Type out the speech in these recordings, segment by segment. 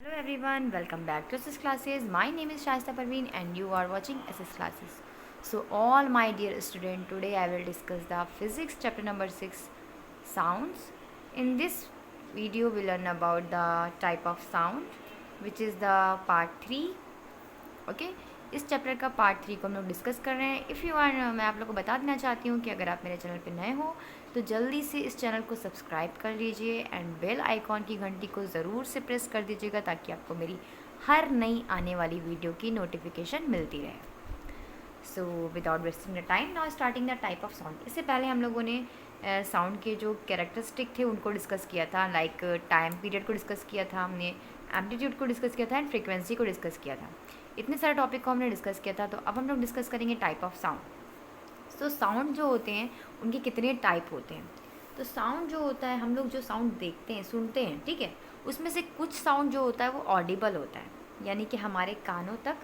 Hello everyone, welcome back to SS Classes. My name is Shaista Parveen and you are watching SS Classes. So all my dear student, today I will discuss the physics chapter number 6 sounds. In this video we learn about the type of sound which is the part 3. Okay इस chapter का part 3 को हम लोग discuss कर रहे हैं। If you are मैं आप लोग को बता देना चाहती हूँ कि अगर आप मेरे चैनल पर नए हो तो जल्दी से इस चैनल को सब्सक्राइब कर लीजिए एंड बेल आइकॉन की घंटी को ज़रूर से प्रेस कर दीजिएगा ताकि आपको मेरी हर नई आने वाली वीडियो की नोटिफिकेशन मिलती रहे। So without wasting the time now starting the type of sound. इससे पहले हम लोगों ने साउंड के जो कैरेक्टरिस्टिक थे उनको डिस्कस किया था, लाइक टाइम पीरियड को डिस्कस किया था, हमने एम्पलीट्यूड को डिस्कस किया था एंड फ्रीक्वेंसी को डिस्कस किया था। इतने सारे टॉपिक को हमने डिस्कस किया था। तो अब हम लोग डिस्कस करेंगे टाइप ऑफ साउंड। तो साउंड जो होते हैं उनके कितने टाइप होते हैं। तो साउंड जो होता है, हम लोग जो साउंड देखते हैं सुनते हैं, ठीक है, उसमें से कुछ साउंड जो होता है वो ऑडिबल होता है, यानी कि हमारे कानों तक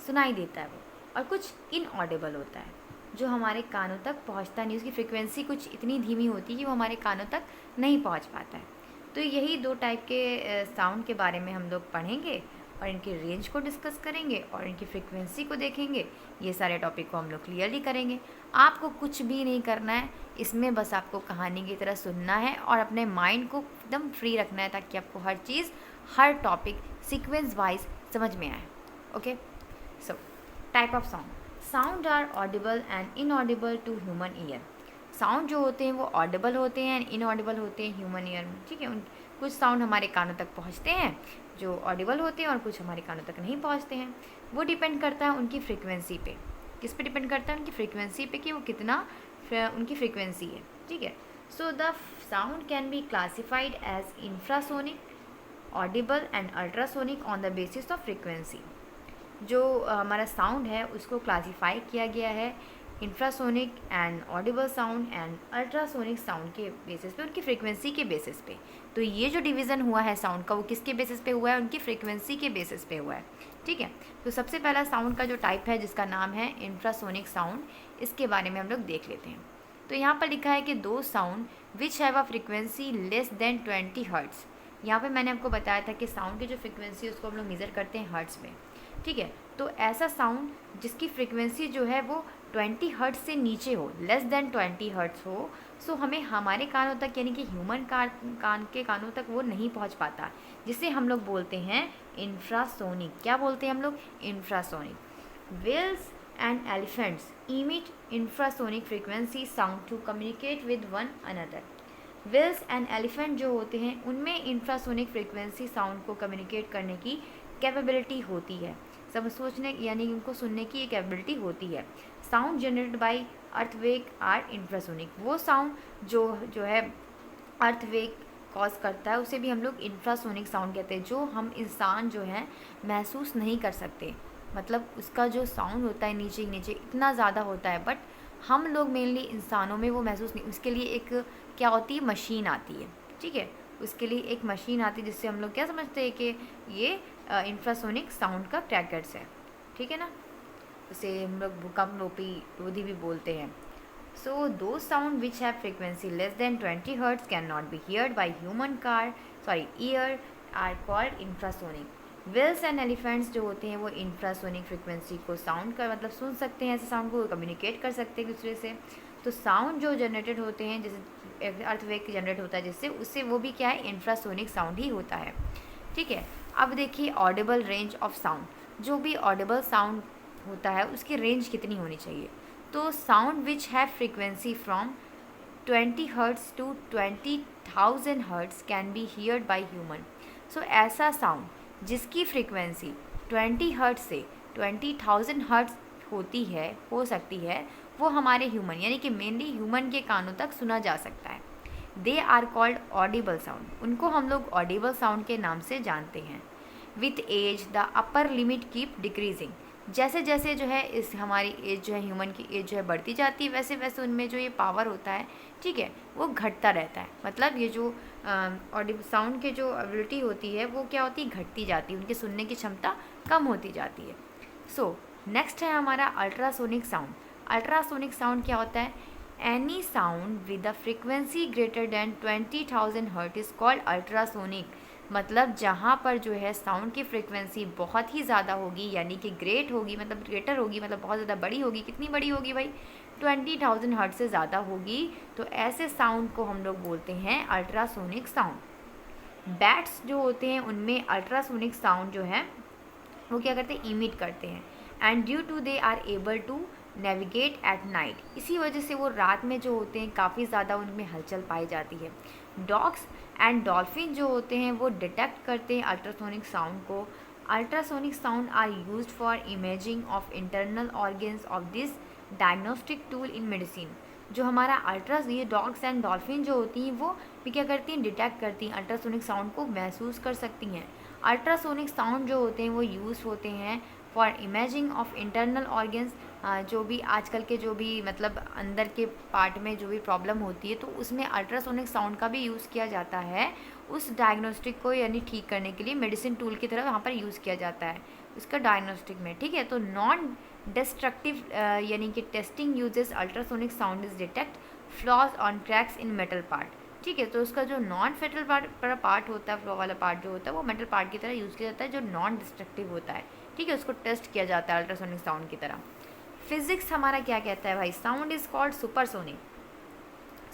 सुनाई देता है वो, और कुछ इनऑडिबल होता है जो हमारे कानों तक पहुंचता नहीं, उसकी फ्रिक्वेंसी कुछ इतनी धीमी होती है कि वो हमारे कानों तक नहीं पहुंच पाता है। तो यही दो टाइप के साउंड के बारे में हम लोग पढ़ेंगे और इनके रेंज को डिस्कस करेंगे और इनकी फ्रिक्वेंसी को देखेंगे। ये सारे टॉपिक को हम लोग क्लियरली करेंगे। आपको कुछ भी नहीं करना है इसमें, बस आपको कहानी की तरह सुनना है और अपने माइंड को एकदम फ्री रखना है ताकि आपको हर चीज़, हर टॉपिक सीक्वेंस वाइज समझ में आए। Okay, so type of sound. Sound are audible and inaudible to human ear. Sound जो होते हैं वो ऑडिबल होते हैं एंड इनऑडिबल होते हैं ह्यूमन ईयर में, ठीक है। उन कुछ साउंड हमारे कानों तक पहुंचते हैं जो ऑडिबल होते हैं और कुछ हमारे कानों तक नहीं पहुंचते हैं। वो डिपेंड करता है उनकी फ्रीक्वेंसी पे। किस पे डिपेंड करता है? उनकी फ्रीक्वेंसी पे, कि वो कितना उनकी फ्रीक्वेंसी है, ठीक है। So the sound can be classified as infrasonic, audible and ultrasonic on the basis of frequency. जो हमारा साउंड है उसको क्लासीफाई किया गया है infrasonic and audible sound and ultrasonic sound के बेसिस पे, उनकी फ्रीक्वेंसी के बेसिस पे। तो ये जो डिवीज़न हुआ है साउंड का वो किसके बेसिस पे हुआ है? उनकी फ्रीक्वेंसी के बेसिस पे हुआ है, ठीक है। तो सबसे पहला साउंड का जो टाइप है जिसका नाम है इंफ्रासोनिक साउंड, इसके बारे में हम लोग देख लेते हैं। तो यहाँ पर लिखा है कि those sound which have a frequency less than 20 hertz. यहाँ पे मैंने आपको बताया था कि साउंड की जो फ्रीक्वेंसी है उसको हम लोग मेज़र करते हैं हर्ट्स में, ठीक है। तो ऐसा साउंड जिसकी फ्रीक्वेंसी जो है वो 20 हर्ट्ज से नीचे हो, लेस देन 20 हर्ट्ज हो, सो हमें हमारे कानों तक, यानी कि ह्यूमन कान के कानों तक वो नहीं पहुंच पाता, जिसे हम लोग बोलते हैं इंफ्रासोनिक। क्या बोलते हैं हम लोग? Infrasonic. Whales and elephants emit infrasonic frequency sound to communicate with one another. Whales and elephant जो होते हैं उनमें इंफ्रासोनिक फ्रीक्वेंसी साउंड को कम्युनिकेट करने की कैपेबिलिटी होती है, सब सोचने यानी उनको सुनने की एक एबिलिटी होती है। Sound generated by earthquake are infrasonic. वो साउंड जो है अर्थवेक कॉज करता है उसे भी हम लोग इंफ्रासोनिक साउंड कहते हैं, जो हम इंसान जो है महसूस नहीं कर सकते। मतलब उसका जो साउंड होता है नीचे नीचे इतना ज़्यादा होता है, बट हम लोग मेनली इंसानों में वो महसूस नहीं। उसके लिए एक क्या होती है, मशीन आती है, ठीक है। उसके लिए एक मशीन आती है जिससे हम लोग क्या समझते हैं कि ये इंफ्रासोनिक साउंड का क्रैकर्स है, ठीक है ना। उसे हम लोग भूकंप रोधी भी बोलते हैं। So those sound which have frequency less than 20 hertz can not be heard by human ear are called infrasonic. Whales and elephants जो होते हैं वो इंफ्रासोनिक फ्रीक्वेंसी को साउंड का मतलब सुन सकते हैं, ऐसे साउंड को कम्युनिकेट कर सकते हैं एक दूसरे से। तो साउंड जो जनरेटेड होते हैं, जैसे अर्थवेक जनरेट होता है जिससे, उससे वो भी क्या है, इंफ्रासोनिक साउंड ही होता है, ठीक है। अब देखिए ऑडिबल रेंज ऑफ साउंड। जो भी ऑडिबल साउंड होता है उसकी रेंज कितनी होनी चाहिए? तो sound which have frequency from 20 hertz to 20,000 hertz can be heard by human. So ऐसा साउंड जिसकी फ्रीक्वेंसी 20 हर्ट्ज से 20,000 हर्ट्ज होती है, हो सकती है, वो हमारे ह्यूमन यानी कि मेनली ह्यूमन के कानों तक सुना जा सकता है। They are called audible sound. उनको हम लोग ऑडिबल साउंड के नाम से जानते हैं। With age the upper limit keep decreasing. जैसे जैसे जो है इस हमारी एज जो है, ह्यूमन की एज जो है बढ़ती जाती है, वैसे वैसे उनमें जो ये पावर होता है, ठीक है, वो घटता रहता है। मतलब ये जो ऑडिबल साउंड के जो एबिलिटी होती है वो क्या होती है, घटती जाती है, उनकी सुनने की क्षमता कम होती जाती है। सो नेक्स्ट है हमारा अल्ट्रासोनिक साउंड। अल्ट्रासोनिक साउंड क्या होता है? Any sound with a frequency greater than 20,000 hertz is called ultrasonic. मतलब जहाँ पर जो है साउंड की फ्रिक्वेंसी बहुत ही ज़्यादा होगी, यानी कि ग्रेट होगी, मतलब ग्रेटर होगी, मतलब बहुत ज़्यादा बड़ी होगी। कितनी बड़ी होगी भाई? 20,000 हर्ट्ज से ज़्यादा होगी। तो ऐसे साउंड को हम लोग बोलते हैं अल्ट्रासोनिक साउंड। बैट्स जो होते हैं उनमें अल्ट्रासोनिक साउंड जो है वो क्या करते हैं? इमिट करते हैं। And due to they are able to navigate at night, इसी वजह से वो रात में जो होते हैं काफ़ी ज़्यादा उनमें हलचल पाई जाती है। डॉग्स एंड डॉल्फिन जो होते हैं वो डिटेक्ट करते हैं अल्ट्रासोनिक साउंड को। Ultrasonic sound are used for imaging of internal organs of this diagnostic tool in medicine. जो हमारा ये डॉग्स एंड डॉल्फिन जो होती हैं वो भी क्या करती हैं? डिटेक्ट करती हैं, अल्ट्रासोनिक साउंड को महसूस कर सकती हैं। अल्ट्रासोनिक साउंड जो होते हैं वो यूज़ होते हैं for imaging of internal organs. जो भी आजकल के जो भी मतलब अंदर के पार्ट में जो भी प्रॉब्लम होती है तो उसमें अल्ट्रासोनिक साउंड का भी यूज़ किया जाता है उस डायग्नोस्टिक को यानी ठीक करने के लिए। मेडिसिन टूल की तरह वहाँ पर यूज़ किया जाता है उसका डायग्नोस्टिक में, ठीक है। तो नॉन डिस्ट्रक्टिव यानी कि testing uses ultrasonic sound is detect flaws on cracks in metal part, ठीक है। तो उसका जो नॉन फेटल पार्ट होता है, फ्लो वाला पार्ट जो होता है वो मेटल पार्ट की तरह यूज़ किया जाता है जो नॉन डिस्ट्रक्टिव होता है, ठीक है। उसको टेस्ट किया जाता है अल्ट्रासोनिक साउंड की तरह। फिजिक्स हमारा क्या कहता है भाई? Sound is called supersonic.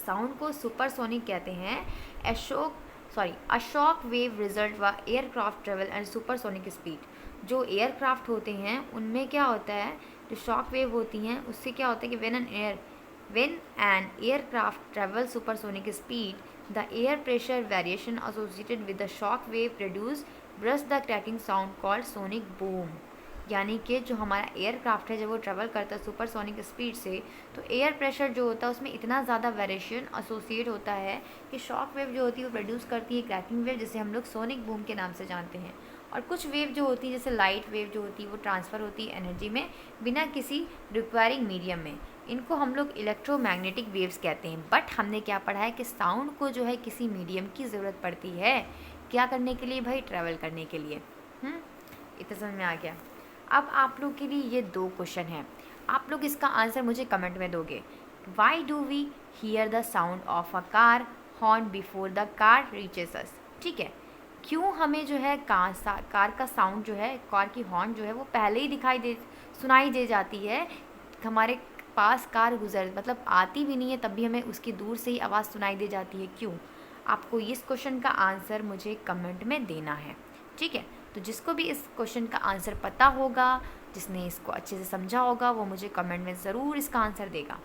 Sound को सुपरसोनिक कहते हैं। अ शॉक वेव रिजल्ट व aircraft travel and supersonic speed. जो एयरक्राफ्ट होते हैं उनमें क्या होता है, जो शॉक वेव होती हैं उससे क्या होता है कि when an aircraft travels supersonic speed, the air pressure variation associated with the shock wave produce the cracking sound called sonic boom। यानी कि जो हमारा एयरक्राफ्ट है जब वो ट्रैवल करता है सुपरसोनिक स्पीड से तो एयर प्रेशर जो होता है उसमें इतना ज़्यादा वेरिएशन एसोसिएट होता है कि शॉक वेव जो होती है वो प्रोड्यूस करती है क्रैकिंग वेव, जिसे हम लोग सोनिक बूम के नाम से जानते हैं। और कुछ वेव जो होती है जैसे लाइट वेव जो होती है वो ट्रांसफ़र होती है एनर्जी में बिना किसी रिक्वायरिंग मीडियम में। इनको हम लोग इलेक्ट्रोमैग्नेटिक वेव्स कहते हैं। बट हमने क्या पढ़ा है कि साउंड को जो है किसी मीडियम की ज़रूरत पड़ती है क्या करने के लिए भाई? ट्रैवल करने के लिए। इतना समझ में आ गया। अब आप लोग के लिए ये 2 क्वेश्चन हैं, आप लोग इसका आंसर मुझे कमेंट में दोगे। Why do we hear the sound of a car horn before the car reaches us, ठीक है। क्यों हमें जो है कार का साउंड जो है, कार की हॉर्न जो है वो पहले ही सुनाई दे जाती है, हमारे पास कार मतलब आती भी नहीं है तब भी हमें उसकी दूर से ही आवाज़ सुनाई दे जाती है। क्यों? आपको इस क्वेश्चन का आंसर मुझे कमेंट में देना है, ठीक है। तो जिसको भी इस क्वेश्चन का आंसर पता होगा, जिसने इसको अच्छे से समझा होगा, वो मुझे कमेंट में ज़रूर इसका आंसर देगा,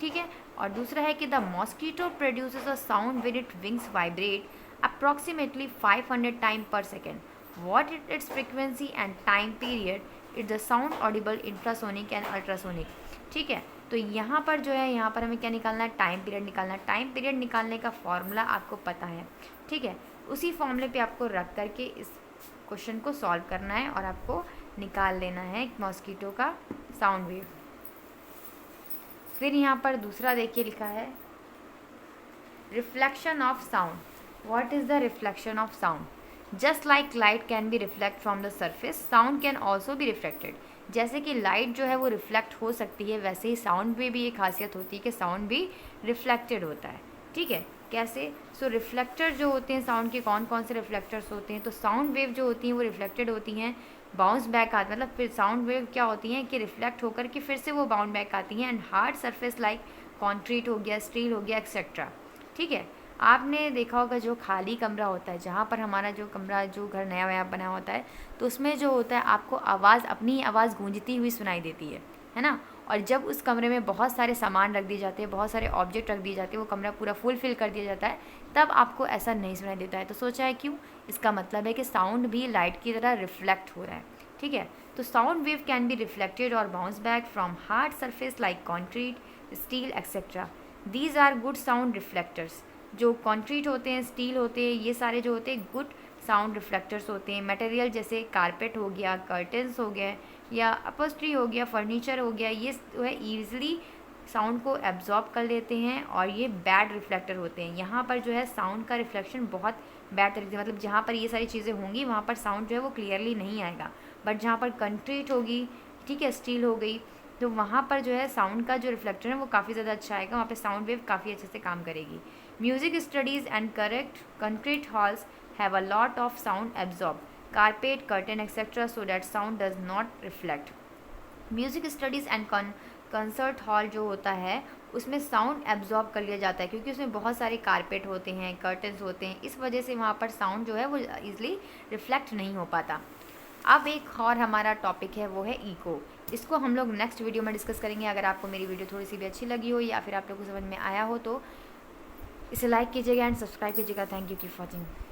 ठीक है। और दूसरा है कि the mosquito produces a sound when it wings vibrate approximately 500 time per second. What it its frequency and time period? It the sound audible infrasonic and ultrasonic, ठीक है। तो यहाँ पर जो है, यहाँ पर हमें क्या निकालना है? टाइम पीरियड निकालना है। टाइम पीरियड निकालने का फॉर्मूला आपको पता है, ठीक है। उसी फॉर्मूले पे आपको रख करके इस क्वेश्चन को सॉल्व करना है और आपको निकाल लेना है मॉस्कीटो का साउंड वेव। फिर यहाँ पर दूसरा देखिए लिखा है reflection of sound. What is the reflection of sound? Just like light can be reflect from the surface, sound can also be reflected. जैसे कि लाइट जो है वो रिफ्लेक्ट हो सकती है, वैसे ही साउंड में भी ये खासियत होती है कि साउंड भी रिफ्लेक्टेड होता है, ठीक है। कैसे? सो रिफ्लेक्टर जो होते हैं साउंड के, कौन कौन से रिफ्लेक्टर्स होते हैं? तो साउंड वेव जो होती हैं वो रिफ्लेक्टेड होती हैं, बाउंस बैक आती, मतलब फिर साउंड वेव क्या होती हैं कि रिफ्लेक्ट होकर के फिर से वो बाउंड बैक आती हैं। And hard surface like concrete हो गया, स्टील हो गया, एक्सेट्रा, ठीक है। आपने देखा होगा जो खाली कमरा होता है, जहाँ पर हमारा जो कमरा, जो घर नया नया बना होता है, तो उसमें जो होता है आपको आवाज़, अपनी आवाज़ गूंजती हुई सुनाई देती है ना। और जब उस कमरे में बहुत सारे सामान रख दिए जाते हैं, बहुत सारे ऑब्जेक्ट रख दिए जाते हैं, वो कमरा पूरा फुलफिल कर दिया जाता है, तब आपको ऐसा नहीं सुनाई देता है। तो सोचा है क्यों? इसका मतलब है कि साउंड भी लाइट की तरह रिफ्लेक्ट हो रहा है, ठीक है। तो sound wave can be reflected और bounce back from hard surface like concrete, steel, etcetera. These are good sound reflectors. जो कॉन्क्रीट होते हैं, स्टील होते हैं, ये सारे जो होते हैं गुड साउंड रिफ्लेक्टर्स होते हैं। मटेरियल जैसे कारपेट हो गया, कर्टन्स हो गए, या अपॉस्ट्री हो गया, फर्नीचर हो गया, ये जो है ईजिली साउंड को एब्जॉर्ब कर लेते हैं और ये बैड रिफ्लेक्टर होते हैं। यहाँ पर जो है साउंड का रिफ्लेक्शन बहुत बैड तरीके से, मतलब जहाँ पर ये सारी चीज़ें होंगी वहाँ पर साउंड जो है वो क्लियरली नहीं आएगा। बट जहाँ पर कंक्रीट होगी, ठीक है, स्टील हो गई, तो वहाँ पर जो है साउंड का जो रिफ्लेक्टर है वो काफ़ी ज़्यादा अच्छा आएगा, वहाँ पे साउंड वेव काफ़ी अच्छे से काम करेगी। Music studies and correct concrete halls have a lot of sound absorb. Carpet, curtain, etc. so that sound does not reflect. Music studies and concert hall जो होता है उसमें साउंड एब्जॉर्ब कर लिया जाता है क्योंकि उसमें बहुत सारे कारपेट होते हैं, कर्टन्स होते हैं, इस वजह से वहाँ पर साउंड जो है वो ईज़िली रिफ्लेक्ट नहीं हो पाता। अब एक और हमारा टॉपिक है वो है इको। इसको हम लोग नेक्स्ट वीडियो में डिस्कस करेंगे। अगर आपको मेरी वीडियो थोड़ी सी भी अच्छी लगी हो या फिर आप लोग को समझ में आया हो तो इसे लाइक कीजिएगा एंड सब्सक्राइब कीजिएगा। Thank you keep watching.